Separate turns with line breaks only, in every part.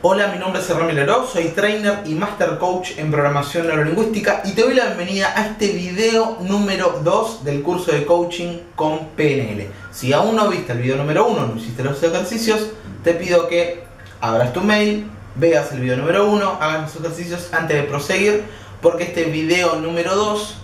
Hola, mi nombre es Ramiro Leró, soy trainer y master coach en programación neurolingüística y te doy la bienvenida a este video número 2 del curso de coaching con PNL. Si aún no viste el video número 1, no hiciste los ejercicios, te pido que abras tu mail, veas el video número 1, hagas los ejercicios antes de proseguir, porque este video número 2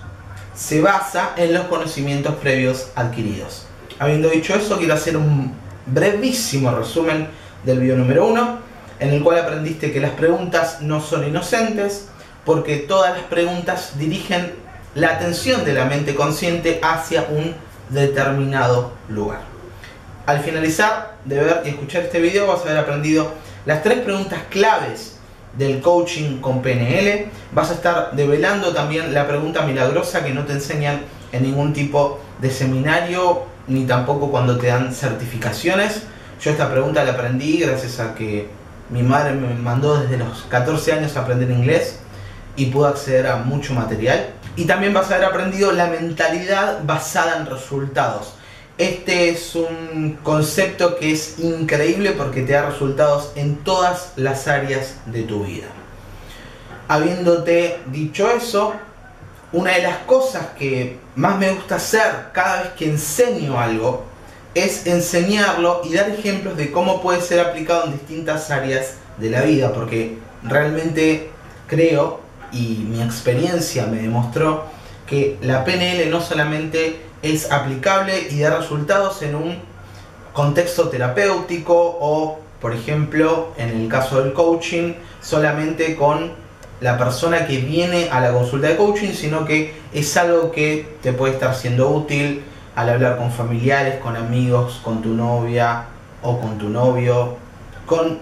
se basa en los conocimientos previos adquiridos. Habiendo dicho eso, quiero hacer un brevísimo resumen del video número 1, en el cual aprendiste que las preguntas no son inocentes, porque todas las preguntas dirigen la atención de la mente consciente hacia un determinado lugar. Al finalizar de ver y escuchar este video vas a haber aprendido las 3 preguntas claves del coaching con PNL. Vas a estar develando también la pregunta milagrosa que no te enseñan en ningún tipo de seminario, ni tampoco cuando te dan certificaciones. Yo esta pregunta la aprendí gracias a que mi madre me mandó desde los 14 años a aprender inglés y pude acceder a mucho material. Y también vas a haber aprendido la mentalidad basada en resultados. Este es un concepto que es increíble porque te da resultados en todas las áreas de tu vida. Habiéndote dicho eso, una de las cosas que más me gusta hacer cada vez que enseño algo es enseñarlo y dar ejemplos de cómo puede ser aplicado en distintas áreas de la vida, porque realmente creo, y mi experiencia me demostró, que la PNL no solamente es aplicable y da resultados en un contexto terapéutico o, por ejemplo, en el caso del coaching, solamente con la persona que viene a la consulta de coaching, sino que es algo que te puede estar siendo útil al hablar con familiares, con amigos, con tu novia o con tu novio, con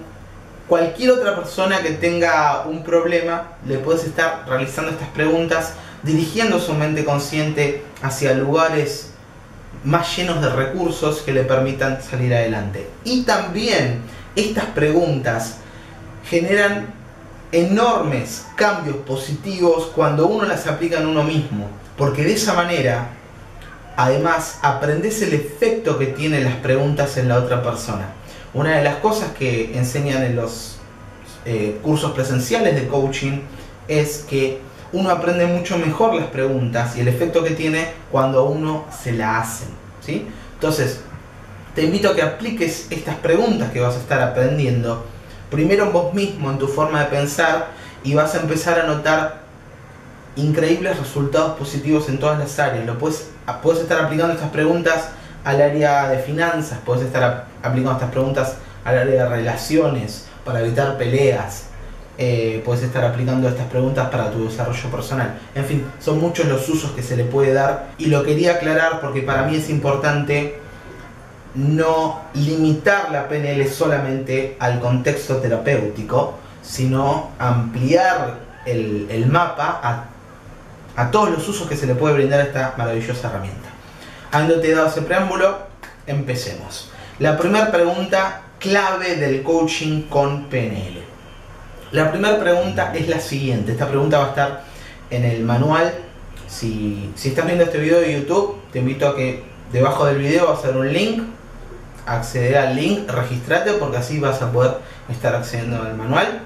cualquier otra persona que tenga un problema. Le puedes estar realizando estas preguntas, dirigiendo su mente consciente hacia lugares más llenos de recursos que le permitan salir adelante. Y también estas preguntas generan enormes cambios positivos cuando uno las aplica en uno mismo, porque de esa manera además aprendes el efecto que tienen las preguntas en la otra persona. Una de las cosas que enseñan en los cursos presenciales de coaching es que uno aprende mucho mejor las preguntas y el efecto que tiene cuando uno se la hacen, ¿sí? Entonces, te invito a que apliques estas preguntas que vas a estar aprendiendo primero en vos mismo, en tu forma de pensar, y vas a empezar a notar increíbles resultados positivos en todas las áreas. Puedes estar aplicando estas preguntas al área de finanzas, puedes estar aplicando estas preguntas al área de relaciones, para evitar peleas, puedes estar aplicando estas preguntas para tu desarrollo personal. En fin, son muchos los usos que se le puede dar, y lo quería aclarar porque para mí es importante no limitar la PNL solamente al contexto terapéutico, sino ampliar el mapa a todos los usos que se le puede brindar a esta maravillosa herramienta. Habiéndote dado ese preámbulo, empecemos. La primera pregunta clave del coaching con PNL. La primera pregunta es la siguiente. Esta pregunta va a estar en el manual. Si estás viendo este video de YouTube, te invito a que debajo del video vas a ver un link. Acceder al link, registrate, porque así vas a poder estar accediendo al manual.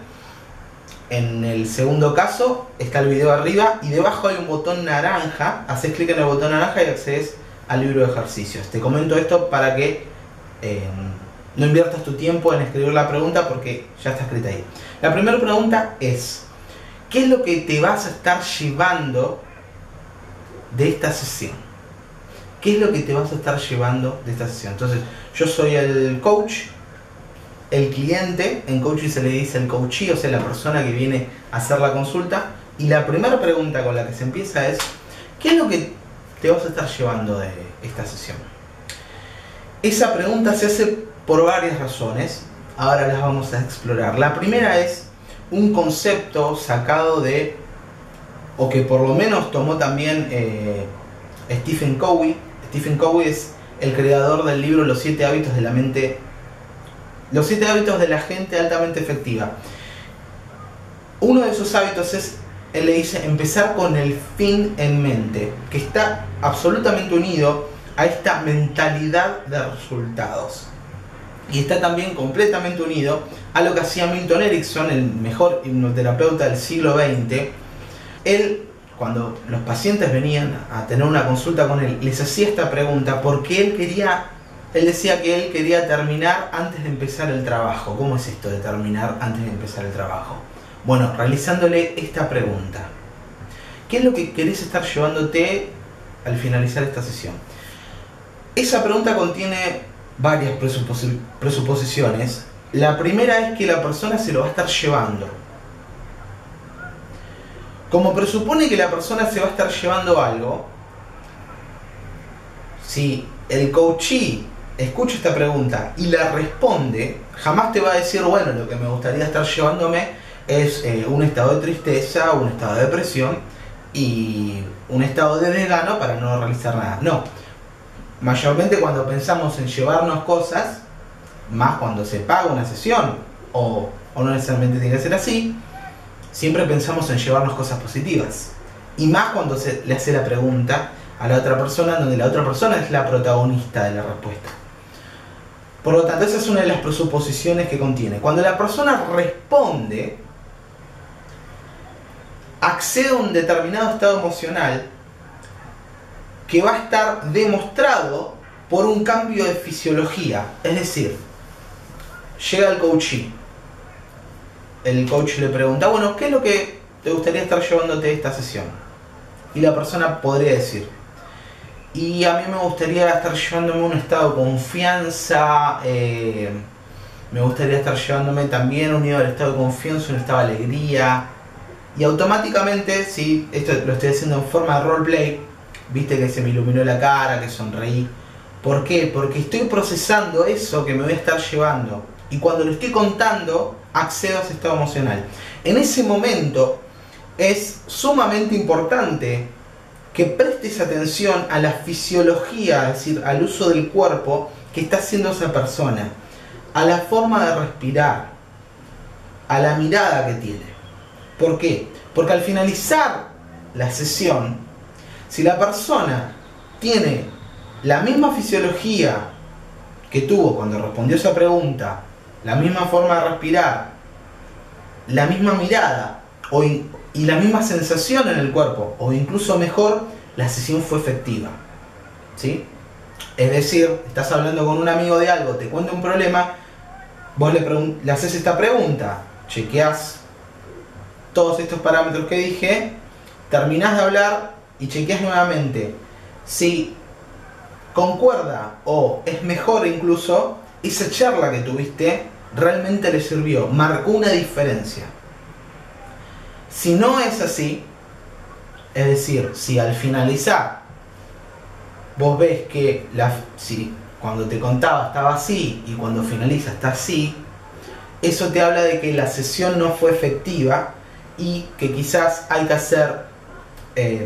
En el segundo caso está el video arriba y debajo hay un botón naranja. Haces clic en el botón naranja y accedes al libro de ejercicios. Te comento esto para que no inviertas tu tiempo en escribir la pregunta, porque ya está escrita ahí. La primera pregunta es: ¿qué es lo que te vas a estar llevando de esta sesión? ¿Qué es lo que te vas a estar llevando de esta sesión? Entonces, yo soy el coach, el cliente, en coaching se le dice el coachee, o sea, la persona que viene a hacer la consulta, y la primera pregunta con la que se empieza es: ¿qué es lo que te vas a estar llevando de esta sesión? Esa pregunta se hace por varias razones, ahora las vamos a explorar. La primera es un concepto sacado de, o que por lo menos tomó también Stephen Covey. Stephen Covey es el creador del libro Los 7 hábitos de la mente, Los 7 hábitos de la gente altamente efectiva. Uno de esos hábitos es, él le dice, empezar con el fin en mente, que está absolutamente unido a esta mentalidad de resultados. Y está también completamente unido a lo que hacía Milton Erickson, el mejor hipnoterapeuta del siglo XX. Él, cuando los pacientes venían a tener una consulta con él, les hacía esta pregunta porque él decía que él quería terminar antes de empezar el trabajo. ¿Cómo es esto de terminar antes de empezar el trabajo? Bueno, realizándole esta pregunta. ¿Qué es lo que querés estar llevándote al finalizar esta sesión? Esa pregunta contiene varias presuposiciones. La primera es que la persona se lo va a estar llevando. Como presupone que la persona se va a estar llevando algo, si el coachee escucha esta pregunta y la responde, jamás te va a decir, bueno, lo que me gustaría estar llevándome es un estado de tristeza, un estado de depresión y un estado de desgano para no realizar nada. No. Mayormente cuando pensamos en llevarnos cosas, más cuando se paga una sesión, o no necesariamente tiene que ser así, siempre pensamos en llevarnos cosas positivas. Y más cuando se le hace la pregunta a la otra persona, donde la otra persona es la protagonista de la respuesta. Por lo tanto, esa es una de las presuposiciones que contiene. Cuando la persona responde, accede a un determinado estado emocional que va a estar demostrado por un cambio de fisiología. Es decir, llega el coachee. El coach le pregunta, bueno, ¿qué es lo que te gustaría estar llevándote de esta sesión? Y la persona podría decir, y a mí me gustaría estar llevándome un estado de confianza, me gustaría estar llevándome también unido al estado de confianza, un estado de alegría. Y automáticamente, si esto lo estoy haciendo en forma de roleplay, viste que se me iluminó la cara, que sonreí. ¿Por qué? Porque estoy procesando eso que me voy a estar llevando. Y cuando lo estoy contando, accedo a ese estado emocional. En ese momento es sumamente importante que prestes atención a la fisiología, es decir, al uso del cuerpo que está haciendo esa persona, a la forma de respirar, a la mirada que tiene. ¿Por qué? Porque al finalizar la sesión, si la persona tiene la misma fisiología que tuvo cuando respondió esa pregunta, la misma forma de respirar, la misma mirada y la misma sensación en el cuerpo, o incluso mejor, la sesión fue efectiva. ¿Sí? Es decir, estás hablando con un amigo de algo, te cuenta un problema, vos le haces esta pregunta, chequeás todos estos parámetros que dije, terminás de hablar y chequeás nuevamente si concuerda o es mejor incluso, esa charla que tuviste realmente le sirvió, marcó una diferencia. Si no es así, es decir, si al finalizar vos ves que si cuando te contaba estaba así y cuando finaliza está así, eso te habla de que la sesión no fue efectiva y que quizás hay que hacer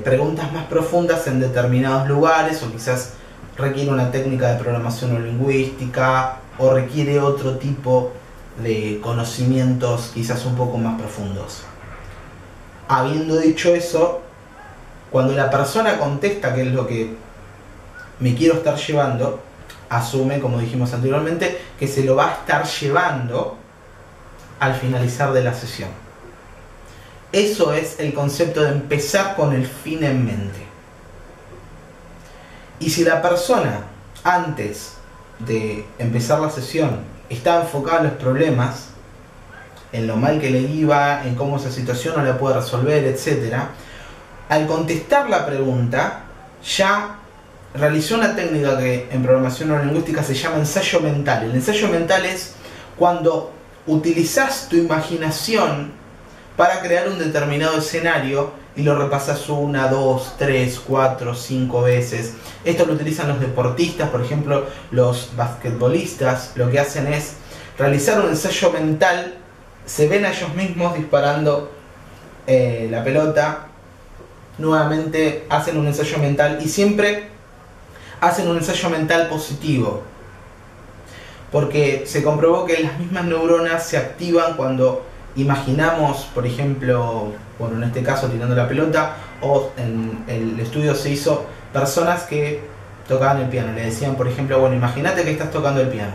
preguntas más profundas en determinados lugares, o quizás requiere una técnica de programación neurolingüística o requiere otro tipo de conocimientos quizás un poco más profundos. Habiendo dicho eso, cuando la persona contesta qué es lo que me quiero estar llevando, asume, como dijimos anteriormente, que se lo va a estar llevando al finalizar de la sesión. Eso es el concepto de empezar con el fin en mente. Y si la persona, antes de empezar la sesión, está enfocada en los problemas, en lo mal que le iba, en cómo esa situación no la puede resolver, etc., al contestar la pregunta, ya realizó una técnica que en programación neurolingüística se llama ensayo mental. El ensayo mental es cuando utilizás tu imaginación para crear un determinado escenario y lo repasas 1, 2, 3, 4, 5 veces. Esto lo utilizan los deportistas, por ejemplo, los basquetbolistas. Lo que hacen es realizar un ensayo mental, se ven a ellos mismos disparando la pelota, nuevamente hacen un ensayo mental y siempre hacen un ensayo mental positivo, porque se comprobó que las mismas neuronas se activan cuando imaginamos, por ejemplo, bueno, en este caso tirando la pelota, o en el estudio se hizo personas que tocaban el piano, le decían, por ejemplo, bueno, imagínate que estás tocando el piano.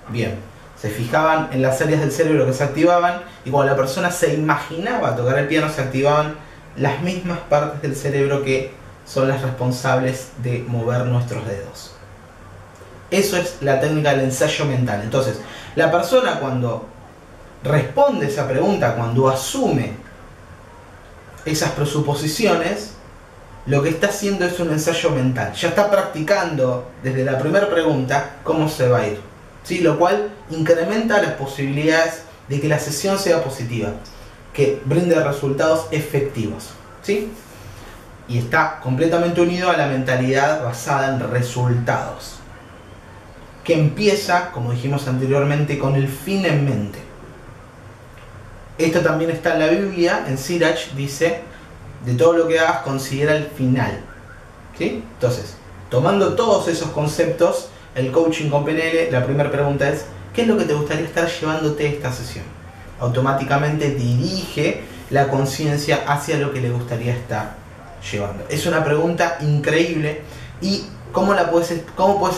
Bien, se fijaban en las áreas del cerebro que se activaban, y cuando la persona se imaginaba tocar el piano se activaban las mismas partes del cerebro que son las responsables de mover nuestros dedos. Eso es la técnica del ensayo mental. Entonces, la persona cuando responde esa pregunta, cuando asume esas presuposiciones, lo que está haciendo es un ensayo mental. Ya está practicando desde la primera pregunta cómo se va a ir, ¿sí? Lo cual incrementa las posibilidades de que la sesión sea positiva, que brinde resultados efectivos, ¿sí? Y está completamente unido a la mentalidad basada en resultados, que empieza, como dijimos anteriormente, con el fin en mente. Esto también está en la Biblia, en Sirach dice, de todo lo que hagas considera el final, ¿sí? Entonces, tomando todos esos conceptos, el coaching con PNL, la primera pregunta es, ¿qué es lo que te gustaría estar llevándote esta sesión? Automáticamente dirige la conciencia hacia lo que le gustaría estar llevando. Es una pregunta increíble. Y ¿cómo puedes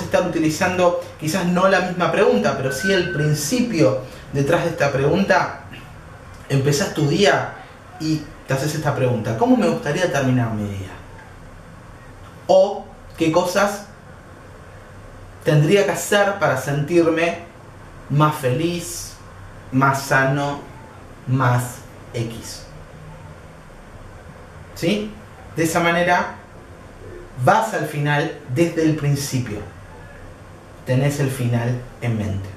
estar utilizando quizás no la misma pregunta, pero sí el principio detrás de esta pregunta? Empezás tu día y te haces esta pregunta: ¿cómo me gustaría terminar mi día? O ¿qué cosas tendría que hacer para sentirme más feliz, más sano, más X? ¿Sí? De esa manera vas al final desde el principio. Tenés el final en mente.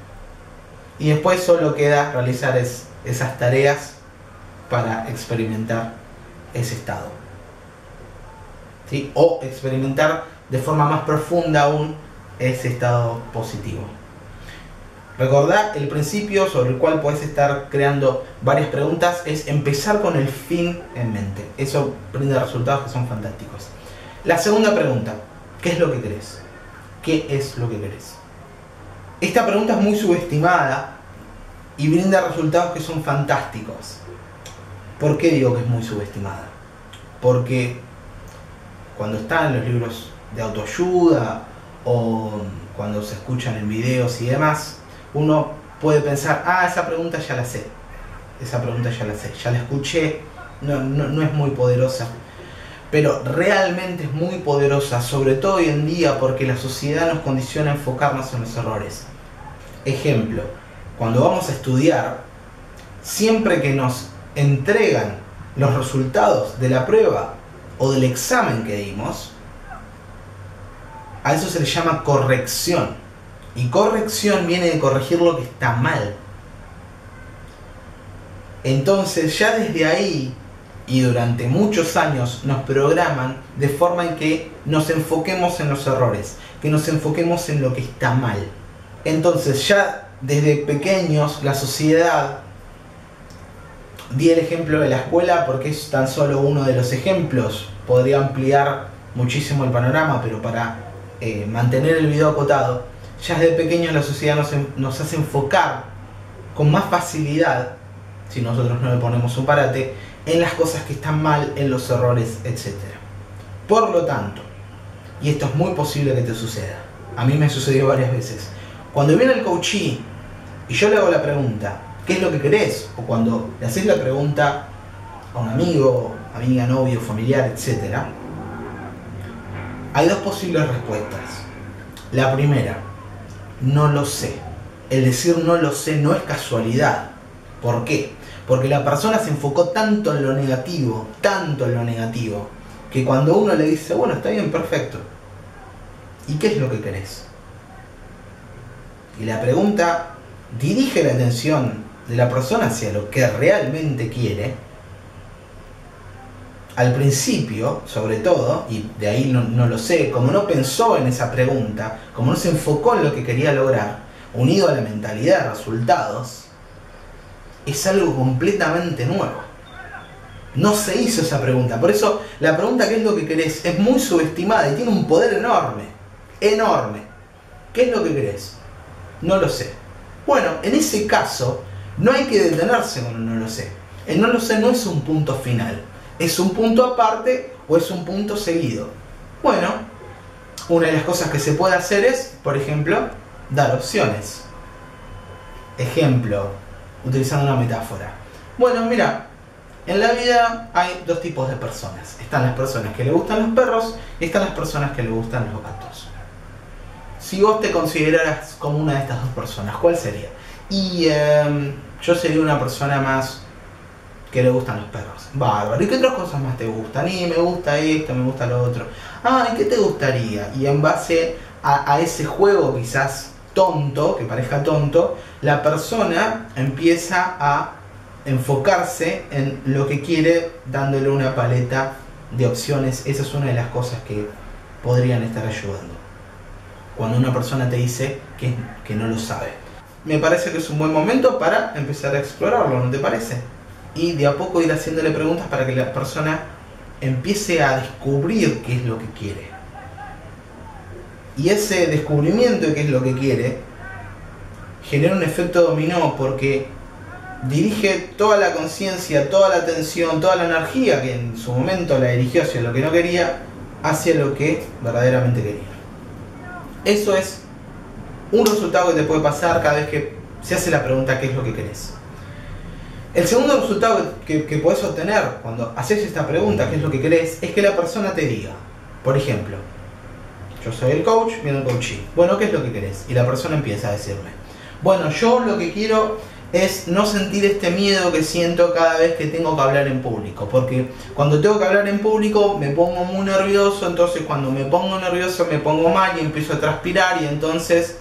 Y después solo queda realizar esas tareas para experimentar ese estado, ¿sí? O experimentar de forma más profunda aún ese estado positivo. Recordá, el principio sobre el cual puedes estar creando varias preguntas es empezar con el fin en mente. Eso brinda resultados que son fantásticos. La segunda pregunta: ¿qué es lo que querés? ¿Qué es lo que querés? Esta pregunta es muy subestimada y brinda resultados que son fantásticos. ¿Por qué digo que es muy subestimada? Porque cuando están en los libros de autoayuda o cuando se escuchan en videos y demás, uno puede pensar, esa pregunta ya la sé, ya la escuché, no es muy poderosa. Pero realmente es muy poderosa, sobre todo hoy en día, porque la sociedad nos condiciona a enfocarnos en los errores. Ejemplo, cuando vamos a estudiar, siempre que nos entregan los resultados de la prueba o del examen que dimos, a eso se le llama corrección. Y corrección viene de corregir lo que está mal. Entonces ya desde ahí y durante muchos años nos programan de forma en que nos enfoquemos en los errores, que nos enfoquemos en lo que está mal. Entonces ya desde pequeños la sociedad, di el ejemplo de la escuela porque es tan solo uno de los ejemplos, podría ampliar muchísimo el panorama, pero para mantener el video acotado, ya desde pequeños la sociedad nos hace enfocar con más facilidad, si nosotros no le ponemos un parate, en las cosas que están mal, en los errores, etc. Por lo tanto, y esto es muy posible que te suceda, a mí me sucedió varias veces, cuando viene el coachee y yo le hago la pregunta, ¿qué es lo que querés? O cuando le haces la pregunta a un amigo, amiga, novio, familiar, etc., hay dos posibles respuestas. La primera: no lo sé. El decir no lo sé no es casualidad. ¿Por qué? Porque la persona se enfocó tanto en lo negativo, que cuando uno le dice, bueno, está bien, perfecto, ¿y qué es lo que querés? Y la pregunta dirige la atención de la persona hacia lo que realmente quiere. Al principio, sobre todo, y de ahí no lo sé, como no pensó en esa pregunta, como no se enfocó en lo que quería lograr, unido a la mentalidad de resultados, es algo completamente nuevo. No se hizo esa pregunta. Por eso la pregunta ¿qué es lo que querés? Es muy subestimada y tiene un poder enorme. Enorme. ¿Qué es lo que querés? No lo sé. Bueno, en ese caso no hay que detenerse con un no lo sé. El no lo sé no es un punto final. ¿Es un punto aparte o es un punto seguido? Bueno, una de las cosas que se puede hacer es, por ejemplo, dar opciones. Ejemplo, utilizando una metáfora. Bueno, mira, en la vida hay dos tipos de personas. Están las personas que le gustan los perros y están las personas que le gustan los gatos. Si vos te consideraras como una de estas dos personas, ¿cuál sería? Y yo sería una persona más que le gustan los perros. Bárbaro. ¿Y qué otras cosas más te gustan? Y me gusta esto, me gusta lo otro. Ah, ¿y qué te gustaría? Y en base a ese juego quizás tonto, que parezca tonto, la persona empieza a enfocarse en lo que quiere, dándole una paleta de opciones. Esa es una de las cosas que podrían estar ayudando. Cuando una persona te dice que no lo sabe. Me parece que es un buen momento para empezar a explorarlo, ¿no te parece? Y de a poco ir haciéndole preguntas para que la persona empiece a descubrir qué es lo que quiere. Y ese descubrimiento de qué es lo que quiere genera un efecto dominó, porque dirige toda la conciencia, toda la atención, toda la energía que en su momento la dirigió hacia lo que no quería, hacia lo que verdaderamente quería. Eso es un resultado que te puede pasar cada vez que se hace la pregunta ¿qué es lo que querés? El segundo resultado que puedes obtener cuando haces esta pregunta ¿qué es lo que querés? Es que la persona te diga, por ejemplo, yo soy el coach, viene el coachee. Bueno, ¿qué es lo que querés? Y la persona empieza a decirme, bueno, yo lo que quiero es no sentir este miedo que siento cada vez que tengo que hablar en público. Porque cuando tengo que hablar en público me pongo muy nervioso, entonces cuando me pongo nervioso me pongo mal y empiezo a transpirar, y entonces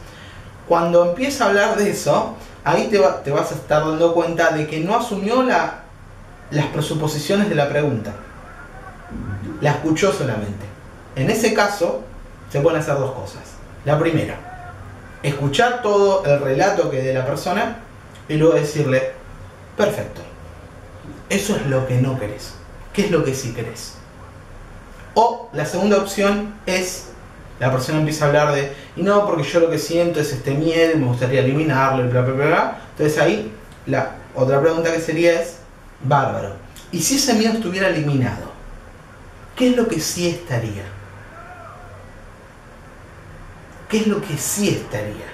cuando empieza a hablar de eso, ahí te vas a estar dando cuenta de que no asumió las presuposiciones de la pregunta. La escuchó solamente. En ese caso se pueden hacer dos cosas. La primera, escuchar todo el relato que de la persona y luego decirle, perfecto, eso es lo que no querés. ¿Qué es lo que sí querés? O la segunda opción es, la persona empieza a hablar de, y no, porque yo lo que siento es este miedo, me gustaría eliminarlo, y bla, bla, bla, bla. Entonces ahí, la otra pregunta que sería es, bárbaro, ¿y si ese miedo estuviera eliminado? ¿Qué es lo que sí estaría? ¿Qué es lo que sí estaría?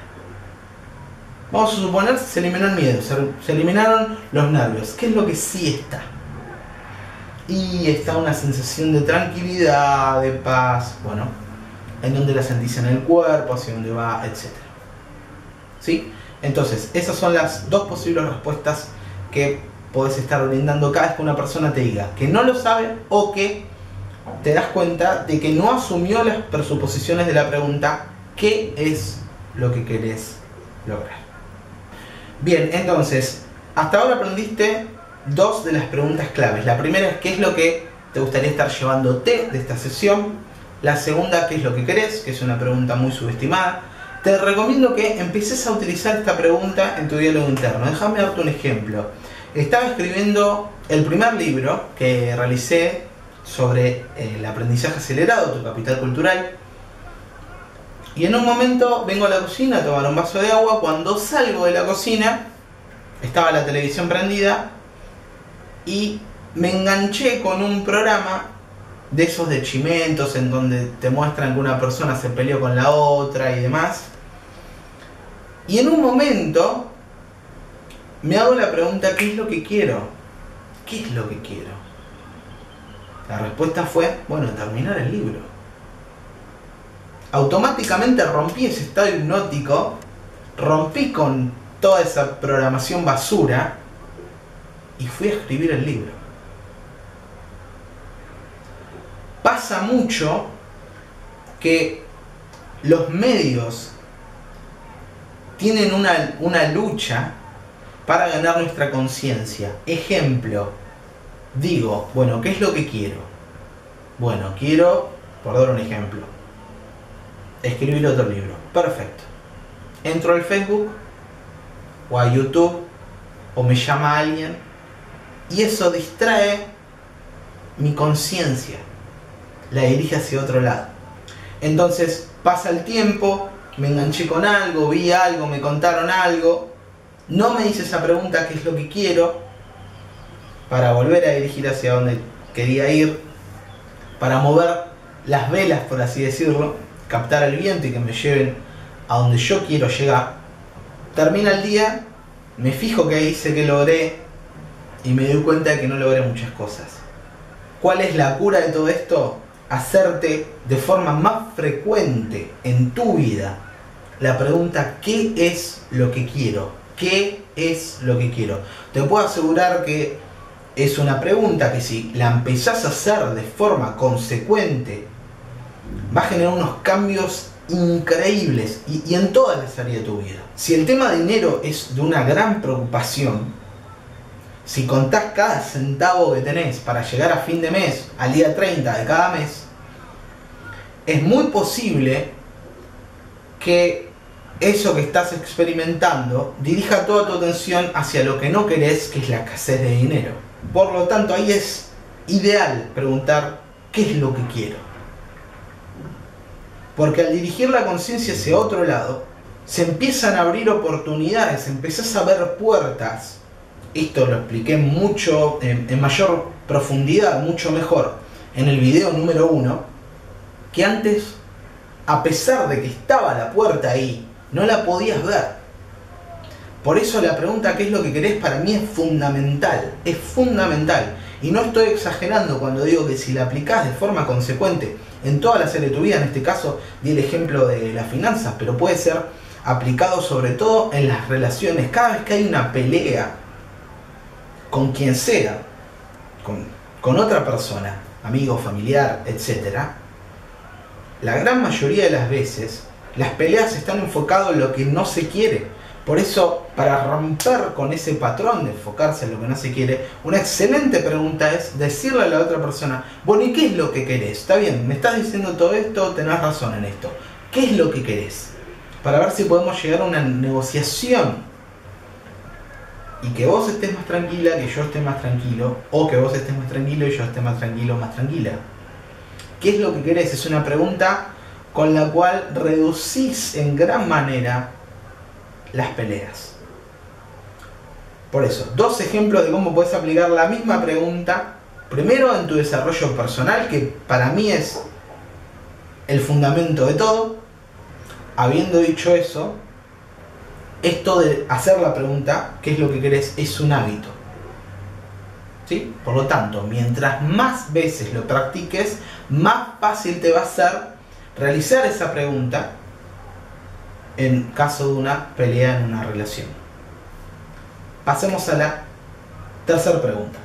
Vamos a suponer que se eliminó el miedo, se eliminaron los nervios. ¿Qué es lo que sí está? Y está una sensación de tranquilidad, de paz, bueno, en donde la sentís en el cuerpo, hacia dónde va, etc. ¿Sí? Entonces, esas son las dos posibles respuestas que podés estar brindando cada vez que una persona te diga que no lo sabe o que te das cuenta de que no asumió las presuposiciones de la pregunta ¿qué es lo que querés lograr? Bien, entonces, hasta ahora aprendiste dos de las preguntas claves. La primera es ¿qué es lo que te gustaría estar llevándote de esta sesión? La segunda, ¿qué es lo que querés? Que es una pregunta muy subestimada. Te recomiendo que empieces a utilizar esta pregunta en tu diálogo interno. Déjame darte un ejemplo. Estaba escribiendo el primer libro que realicé sobre el aprendizaje acelerado, tu capital cultural. Y en un momento vengo a la cocina a tomar un vaso de agua. Cuando salgo de la cocina, estaba la televisión prendida y me enganché con un programa de esos de chimentos en donde te muestran que una persona se peleó con la otra y demás. Y en un momento me hago la pregunta, ¿qué es lo que quiero? ¿Qué es lo que quiero? La respuesta fue, bueno, terminar el libro. Automáticamente rompí ese estado hipnótico, rompí con toda esa programación basura y fui a escribir el libro. Pasa mucho que los medios tienen una lucha para ganar nuestra conciencia. Ejemplo, digo, bueno, ¿qué es lo que quiero? Bueno, quiero, por dar un ejemplo, escribir otro libro. Perfecto. Entro al Facebook o a YouTube o me llama alguien y eso distrae mi conciencia la dirige hacia otro lado. Entonces pasa el tiempo, me enganché con algo, vi algo, me contaron algo, no me hice esa pregunta, ¿qué es lo que quiero? Para volver a dirigir hacia donde quería ir, para mover las velas, por así decirlo, captar el viento y que me lleven a donde yo quiero llegar. Termina el día, me fijo que hice, que logré, y me doy cuenta de que no logré muchas cosas. ¿Cuál es la cura de todo esto? Hacerte de forma más frecuente en tu vida la pregunta: ¿qué es lo que quiero? ¿Qué es lo que quiero? Te puedo asegurar que es una pregunta que si la empezás a hacer de forma consecuente va a generar unos cambios increíbles y en todas las áreas de tu vida. Si el tema de dinero es de una gran preocupación, si contás cada centavo que tenés para llegar a fin de mes, al día 30 de cada mes, es muy posible que eso que estás experimentando dirija toda tu atención hacia lo que no querés, que es la escasez de dinero. Por lo tanto, ahí es ideal preguntar: ¿qué es lo que quiero? Porque al dirigir la conciencia hacia otro lado, se empiezan a abrir oportunidades, empezás a ver puertas. Esto lo expliqué mucho, en mayor profundidad, mucho mejor, en el video número 1, que antes, a pesar de que estaba la puerta ahí, no la podías ver. Por eso la pregunta ¿qué es lo que querés? Para mí es fundamental, es fundamental. Y no estoy exagerando cuando digo que si la aplicás de forma consecuente en todas las áreas de tu vida, en este caso di el ejemplo de las finanzas, pero puede ser aplicado sobre todo en las relaciones. Cada vez que hay una pelea con quien sea, con otra persona, amigo, familiar, etc., la gran mayoría de las veces las peleas están enfocadas en lo que no se quiere. Por eso, para romper con ese patrón de enfocarse en lo que no se quiere, una excelente pregunta es decirle a la otra persona: bueno, ¿y qué es lo que querés? Está bien, me estás diciendo todo esto, tenés razón en esto. ¿Qué es lo que querés? Para ver si podemos llegar a una negociación y que vos estés más tranquila, que yo esté más tranquilo, o que vos estés más tranquilo y yo esté más tranquilo, más tranquila. ¿Qué es lo que querés? Es una pregunta con la cual reducís en gran manera las peleas. Por eso, 2 ejemplos de cómo puedes aplicar la misma pregunta. Primero, en tu desarrollo personal, que para mí es el fundamento de todo. Habiendo dicho eso, esto de hacer la pregunta ¿qué es lo que querés? Es un hábito, ¿sí? Por lo tanto, mientras más veces lo practiques, más fácil te va a ser realizar esa pregunta en caso de una pelea en una relación. Pasemos a la tercera pregunta.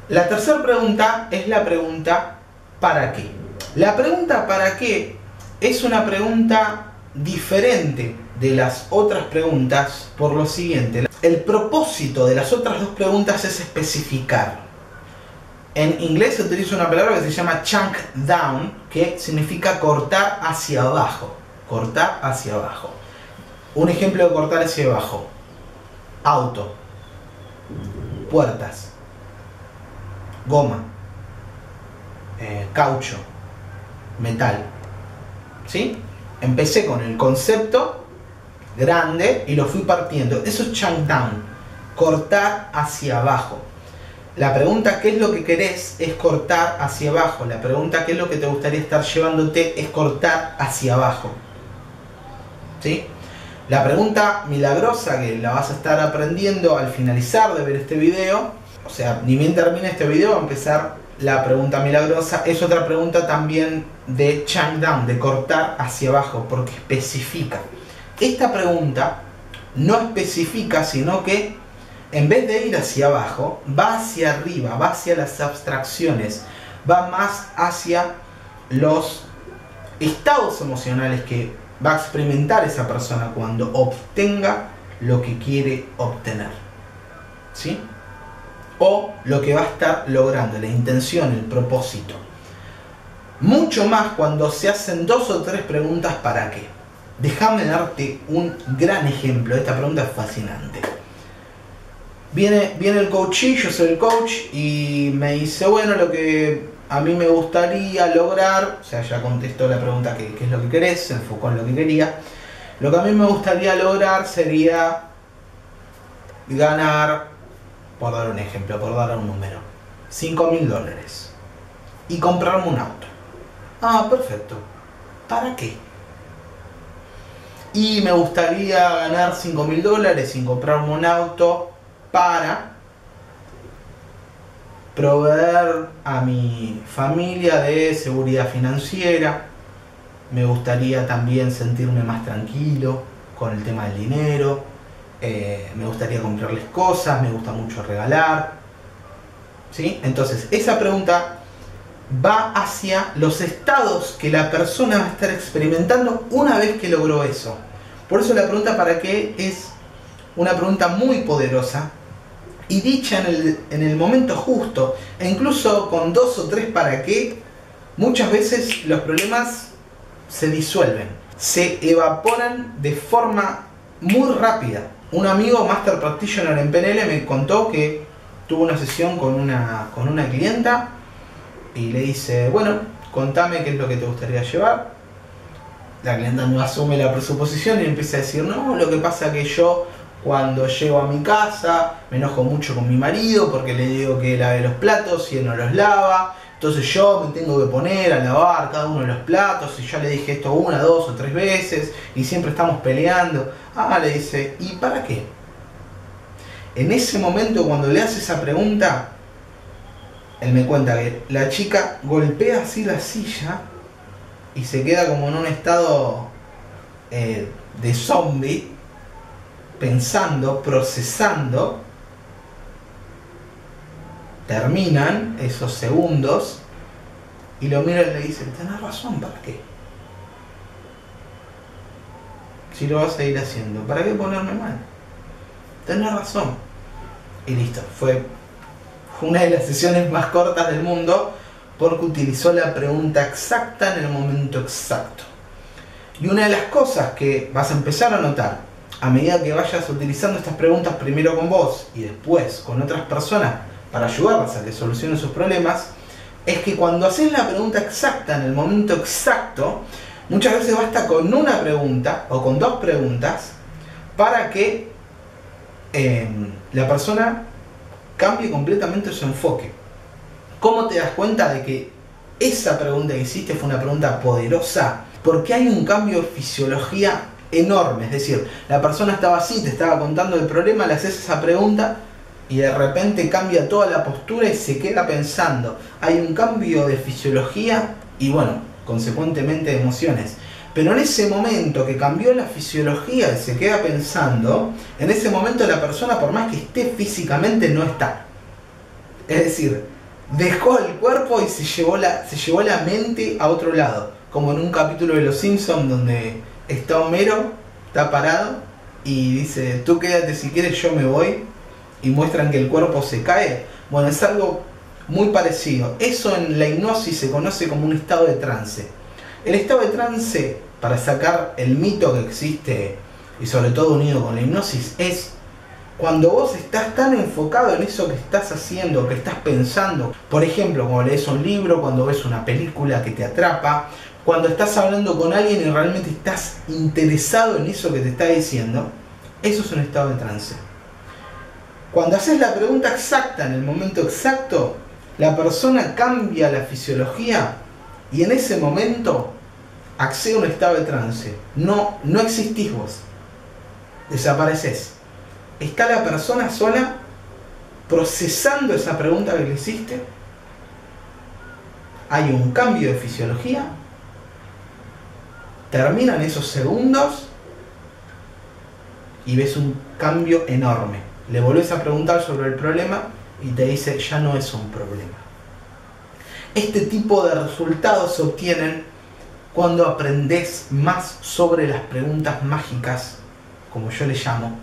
La tercera pregunta es la pregunta ¿para qué? La pregunta ¿para qué? Es una pregunta diferente de las otras preguntas por lo siguiente. El propósito de las otras 2 preguntas es especificar. En inglés se utiliza una palabra que se llama chunk down, que significa cortar hacia abajo. Cortar hacia abajo. Un ejemplo de cortar hacia abajo: auto, puertas, goma, caucho, metal. ¿Sí? Empecé con el concepto grande y lo fui partiendo. Eso es chunk down, cortar hacia abajo. La pregunta ¿qué es lo que querés? Es cortar hacia abajo. La pregunta ¿qué es lo que te gustaría estar llevándote? Es cortar hacia abajo. ¿Sí? La pregunta milagrosa, que la vas a estar aprendiendo al finalizar de ver este video, o sea, ni bien termine este video va a empezar la pregunta milagrosa, es otra pregunta también de chunk down, de cortar hacia abajo, porque especifica. Esta pregunta no especifica, sino que en vez de ir hacia abajo, va hacia arriba, va hacia las abstracciones, va más hacia los estados emocionales que va a experimentar esa persona cuando obtenga lo que quiere obtener, ¿sí? O lo que va a estar logrando, la intención, el propósito. Mucho más cuando se hacen 2 o 3 preguntas ¿para qué? Déjame darte un gran ejemplo. Esta pregunta es fascinante. Viene el coachee, yo soy el coach, y me dice, bueno, lo que a mí me gustaría lograr, o sea, ya contestó la pregunta qué es lo que querés, se enfocó en lo que quería. Lo que a mí me gustaría lograr sería ganar, por dar un ejemplo, por dar un número, $5.000 y comprarme un auto. Ah, perfecto. ¿Para qué? Y me gustaría ganar $5.000 y comprarme un auto para proveer a mi familia de seguridad financiera. Me gustaría también sentirme más tranquilo con el tema del dinero. Me gustaría comprarles cosas, me gusta mucho regalar. ¿Sí? Entonces, esa pregunta va hacia los estados que la persona va a estar experimentando una vez que logró eso. Por eso la pregunta ¿para qué? Es una pregunta muy poderosa y dicha en el momento justo, e incluso con 2 o 3 ¿para qué? Muchas veces los problemas se disuelven, se evaporan de forma muy rápida. Un amigo Master Practitioner en PNL me contó que tuvo una sesión con una clienta y le dice, bueno, contame qué es lo que te gustaría llevar. La clienta no asume la presuposición y empieza a decir, no, lo que pasa que yo cuando llego a mi casa me enojo mucho con mi marido porque le digo que lave los platos y él no los lava. Entonces yo me tengo que poner a lavar cada uno de los platos y ya le dije esto 1, 2 o 3 veces y siempre estamos peleando. Ah, le dice, ¿y para qué? En ese momento cuando le hace esa pregunta, él me cuenta que la chica golpea así la silla y se queda como en un estado de zombie, pensando, procesando. Terminan esos segundos y lo mira y le dice, tenés razón, ¿para qué? Si lo vas a ir haciendo, ¿para qué ponerme mal? Tenés razón. Y listo, fue una de las sesiones más cortas del mundo porque utilizó la pregunta exacta en el momento exacto. Y una de las cosas que vas a empezar a notar a medida que vayas utilizando estas preguntas primero con vos y después con otras personas para ayudarlas a que solucionen sus problemas, es que cuando haces la pregunta exacta en el momento exacto, muchas veces basta con una pregunta o con 2 preguntas para que la persona cambie completamente su enfoque. ¿Cómo te das cuenta de que esa pregunta que hiciste fue una pregunta poderosa? Porque hay un cambio de fisiología enorme. Es decir, la persona estaba así, te estaba contando el problema, le haces esa pregunta y de repente cambia toda la postura y se queda pensando. Hay un cambio de fisiología y bueno, consecuentemente de emociones. Pero en ese momento que cambió la fisiología y se queda pensando, en ese momento la persona, por más que esté físicamente, no está. Es decir, dejó el cuerpo y se llevó la mente a otro lado. Como en un capítulo de Los Simpsons donde está Homero, está parado y dice, tú quédate si quieres, yo me voy. Y muestran que el cuerpo se cae. Bueno, es algo muy parecido. Eso en la hipnosis se conoce como un estado de trance. El estado de trance, para sacar el mito que existe y sobre todo unido con la hipnosis, es cuando vos estás tan enfocado en eso que estás haciendo, que estás pensando. Por ejemplo, cuando lees un libro, cuando ves una película que te atrapa, cuando estás hablando con alguien y realmente estás interesado en eso que te está diciendo. Eso es un estado de trance. Cuando haces la pregunta exacta en el momento exacto, la persona cambia la fisiología y en ese momento accede a un estado de trance. No existís vos. Desapareces. Está la persona sola procesando esa pregunta que le hiciste. Hay un cambio de fisiología. Terminan esos segundos y ves un cambio enorme. Le volvés a preguntar sobre el problema y te dice, ya no es un problema. Este tipo de resultados se obtienen cuando aprendes más sobre las preguntas mágicas, como yo le llamo,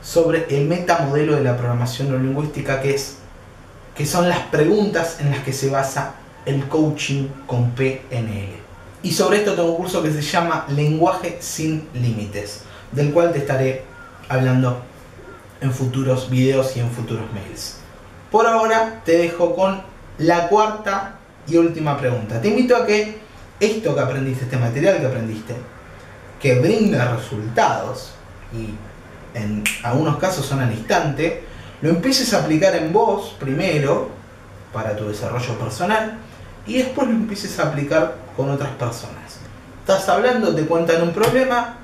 sobre el metamodelo de la programación neurolingüística, que son las preguntas en las que se basa el coaching con PNL. Y sobre esto tengo un curso que se llama Lenguaje sin Límites, del cual te estaré hablando en futuros videos y en futuros mails. Por ahora te dejo con la cuarta y última pregunta. Te invito a que esto que aprendiste, este material que aprendiste, que brinda resultados y en algunos casos son al instante, lo empieces a aplicar en vos primero para tu desarrollo personal y después lo empieces a aplicar con otras personas. Estás hablando, te cuentan un problema,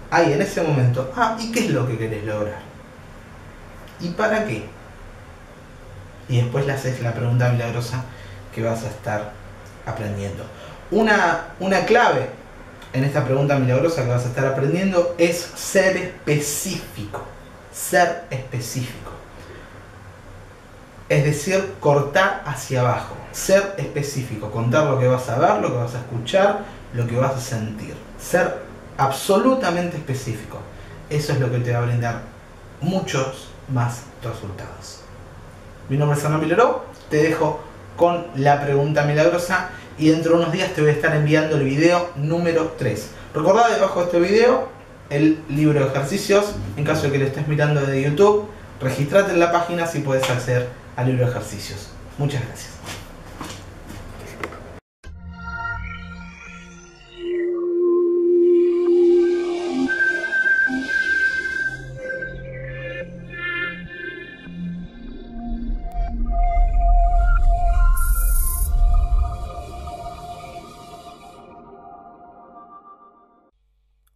ahí en ese momento, ¿y qué es lo que querés lograr? ¿Y para qué? Y después le haces la pregunta milagrosa que vas a estar aprendiendo. Una clave en esta pregunta milagrosa que vas a estar aprendiendo es ser específico. Ser específico. Es decir, cortar hacia abajo. Ser específico. Contar lo que vas a ver, lo que vas a escuchar, lo que vas a sentir. Ser absolutamente específico. Eso es lo que te va a brindar muchos más resultados. Mi nombre es Hernán Villaró, te dejo con la pregunta milagrosa y dentro de unos días te voy a estar enviando el video número 3. Recordá debajo de este video el libro de ejercicios, en caso de que lo estés mirando desde YouTube, registrate en la página si puedes acceder al libro de ejercicios. Muchas gracias.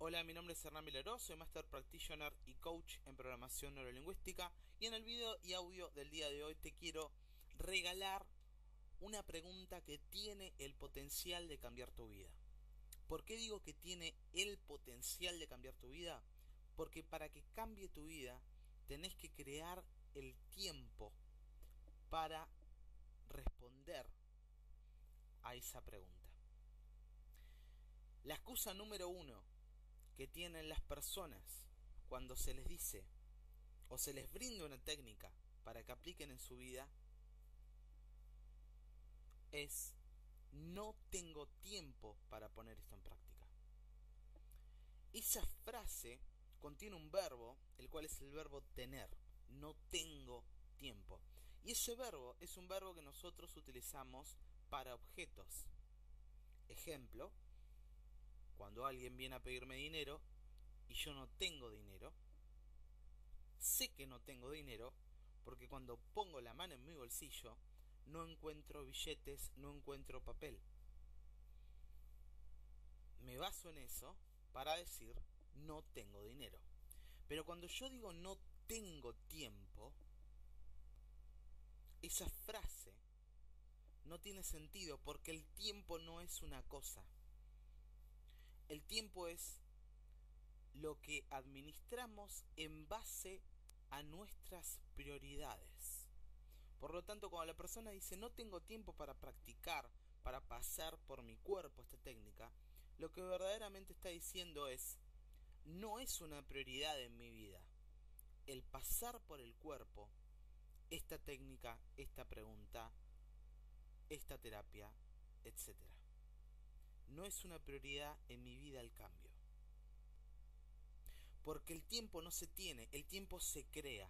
Hola, mi nombre es Hernán Villaró, soy Master Practitioner y Coach en Programación Neurolingüística y en el video y audio del día de hoy te quiero regalar una pregunta que tiene el potencial de cambiar tu vida. ¿Por qué digo que tiene el potencial de cambiar tu vida? Porque para que cambie tu vida tenés que crear el tiempo para responder a esa pregunta. La excusa número 1 que tienen las personas cuando se les dice o se les brinda una técnica para que apliquen en su vida es: no tengo tiempo para poner esto en práctica. Esa frase contiene un verbo, el cual es el verbo tener. No tengo tiempo. Y ese verbo es un verbo que nosotros utilizamos para objetos. Ejemplo: cuando alguien viene a pedirme dinero y yo no tengo dinero, sé que no tengo dinero porque cuando pongo la mano en mi bolsillo no encuentro billetes, no encuentro papel. Me baso en eso para decir no tengo dinero. Pero cuando yo digo no tengo tiempo, esa frase no tiene sentido porque el tiempo no es una cosa. El tiempo es lo que administramos en base a nuestras prioridades. Por lo tanto, cuando la persona dice no tengo tiempo para practicar, para pasar por mi cuerpo esta técnica, lo que verdaderamente está diciendo es: no es una prioridad en mi vida el pasar por el cuerpo esta técnica, esta pregunta, esta terapia, etc. No es una prioridad en mi vida el cambio. Porque el tiempo no se tiene, el tiempo se crea.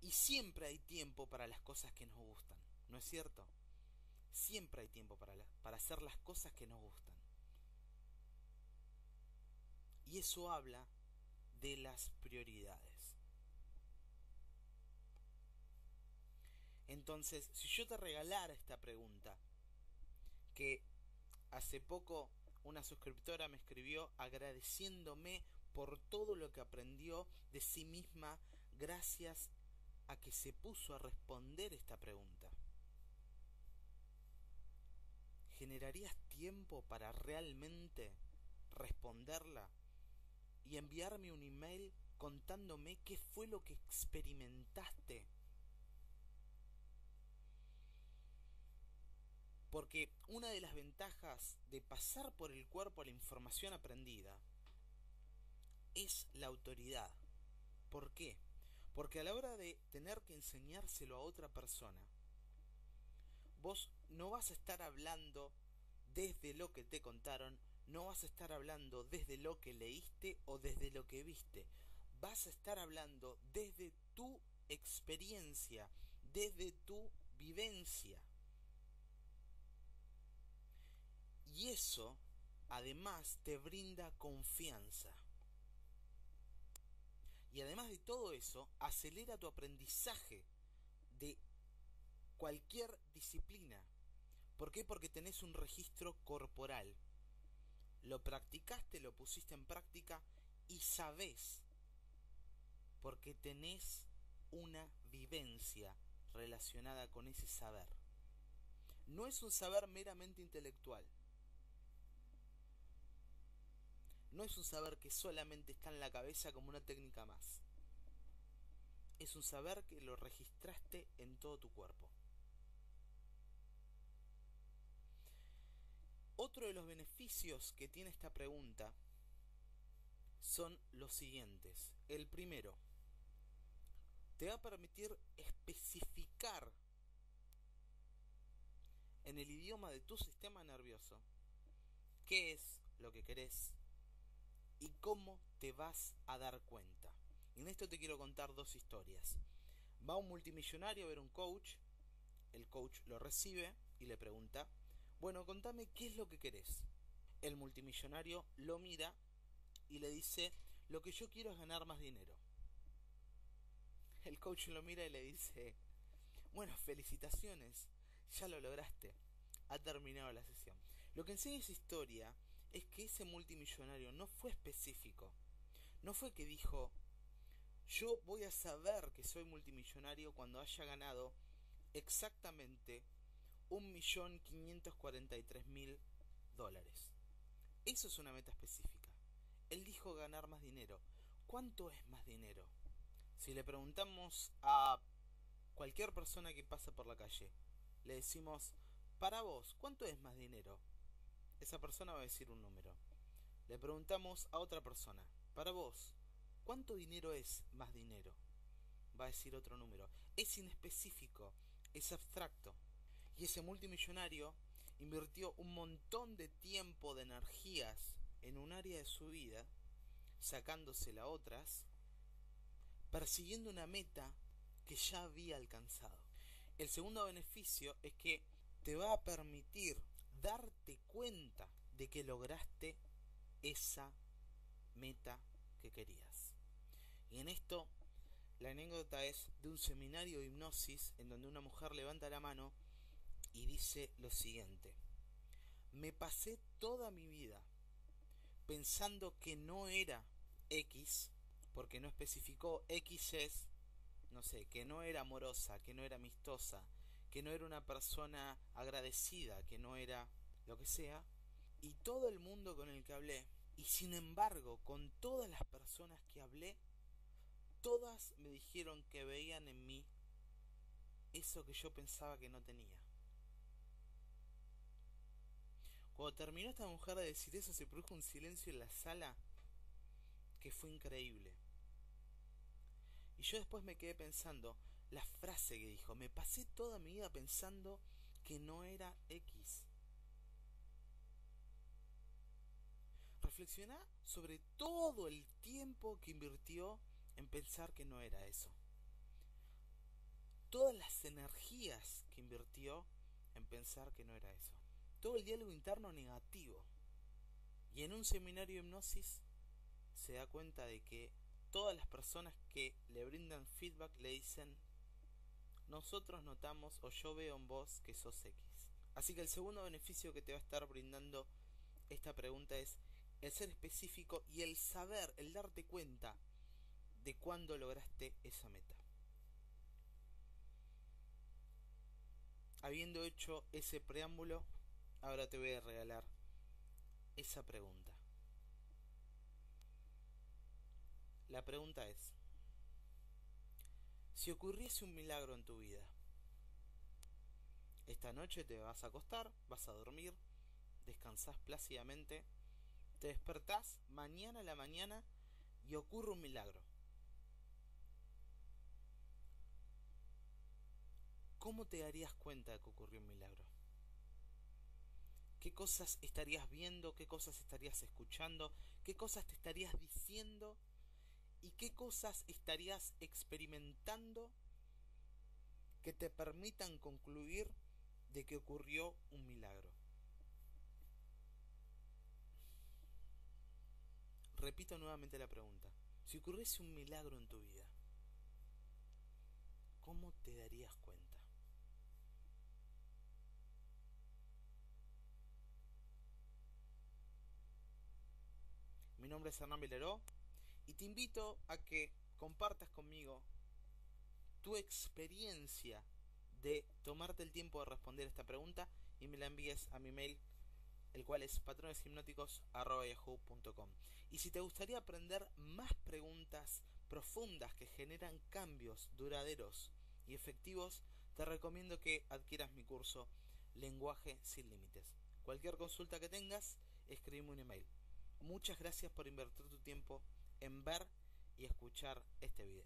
Y siempre hay tiempo para las cosas que nos gustan, ¿no es cierto? Siempre hay tiempo para hacer las cosas que nos gustan. Y eso habla de las prioridades. Entonces, si yo te regalara esta pregunta, que hace poco una suscriptora me escribió agradeciéndome por todo lo que aprendió de sí misma gracias a que se puso a responder esta pregunta, ¿generarías tiempo para realmente responderla y enviarme un email contándome qué fue lo que experimentaste? Porque una de las ventajas de pasar por el cuerpo la información aprendida es la autoridad. ¿Por qué? Porque a la hora de tener que enseñárselo a otra persona, vos no vas a estar hablando desde lo que te contaron, no vas a estar hablando desde lo que leíste o desde lo que viste. vas a estar hablando desde tu experiencia, desde tu vivencia. Y eso, además, te brinda confianza. Y además de todo eso, acelera tu aprendizaje de cualquier disciplina. ¿Por qué? Porque tenés un registro corporal. Lo practicaste, lo pusiste en práctica y sabés. Porque tenés una vivencia relacionada con ese saber. No es un saber meramente intelectual. No es un saber que solamente está en la cabeza como una técnica más. Es un saber que lo registraste en todo tu cuerpo. Otro de los beneficios que tiene esta pregunta son los siguientes. El primero, te va a permitir especificar en el idioma de tu sistema nervioso qué es lo que querés y cómo te vas a dar cuenta. Y en esto te quiero contar dos historias. Va un multimillonario a ver un coach, el coach lo recibe y le pregunta, bueno, contame qué es lo que querés. El multimillonario lo mira y le dice, lo que yo quiero es ganar más dinero. El coach lo mira y le dice, bueno, felicitaciones, ya lo lograste, ha terminado la sesión. Lo que enseña esa historia es que ese multimillonario no fue específico. No fue que dijo, yo voy a saber que soy multimillonario cuando haya ganado exactamente $1.543.000. Eso es una meta específica. Él dijo ganar más dinero. ¿Cuánto es más dinero? Si le preguntamos a cualquier persona que pasa por la calle, le decimos, para vos, ¿cuánto es más dinero? Esa persona va a decir un número. Le preguntamos a otra persona, para vos, ¿cuánto dinero es más dinero? Va a decir otro número. Es inespecífico, es abstracto. Y ese multimillonario invirtió un montón de tiempo, de energías en un área de su vida, sacándosela a otras, persiguiendo una meta que ya había alcanzado. El segundo beneficio es que te va a permitir darte cuenta de que lograste esa meta que querías. Y en esto, la anécdota es de un seminario de hipnosis en donde una mujer levanta la mano y dice lo siguiente: me pasé toda mi vida pensando que no era X, porque no especificó X es, no sé, que no era amorosa, que no era amistosa, que no era una persona agradecida, que no era lo que sea, y todo el mundo con el que hablé, y sin embargo, con todas las personas que hablé, todas me dijeron que veían en mí eso que yo pensaba que no tenía. Cuando terminó esta mujer de decir eso, se produjo un silencio en la sala que fue increíble. Y yo después me quedé pensando, la frase que dijo, me pasé toda mi vida pensando que no era X. Reflexiona sobre todo el tiempo que invirtió en pensar que no era eso. Todas las energías que invirtió en pensar que no era eso. Todo el diálogo interno negativo. Y en un seminario de hipnosis se da cuenta de que todas las personas que le brindan feedback le dicen, nosotros notamos o yo veo en vos que sos X. Así que el segundo beneficio que te va a estar brindando esta pregunta es el ser específico y el saber, el darte cuenta de cuándo lograste esa meta. Habiendo hecho ese preámbulo, ahora te voy a regalar esa pregunta. La pregunta es, si ocurriese un milagro en tu vida, esta noche te vas a acostar, vas a dormir, descansás plácidamente, te despertás mañana a la mañana y ocurre un milagro. ¿Cómo te darías cuenta de que ocurrió un milagro? ¿Qué cosas estarías viendo? ¿Qué cosas estarías escuchando? ¿Qué cosas te estarías diciendo ¿Y qué cosas estarías experimentando que te permitan concluir de que ocurrió un milagro? Repito nuevamente la pregunta. Si ocurriese un milagro en tu vida, ¿cómo te darías cuenta? Mi nombre es Hernán Vileró y te invito a que compartas conmigo tu experiencia de tomarte el tiempo de responder esta pregunta y me la envíes a mi mail, el cual es patroneshipnóticos@yahoo.com. Y si te gustaría aprender más preguntas profundas que generan cambios duraderos y efectivos, te recomiendo que adquieras mi curso Lenguaje sin Límites. Cualquier consulta que tengas, escríbeme un email. Muchas gracias por invertir tu tiempo en ver y escuchar este video.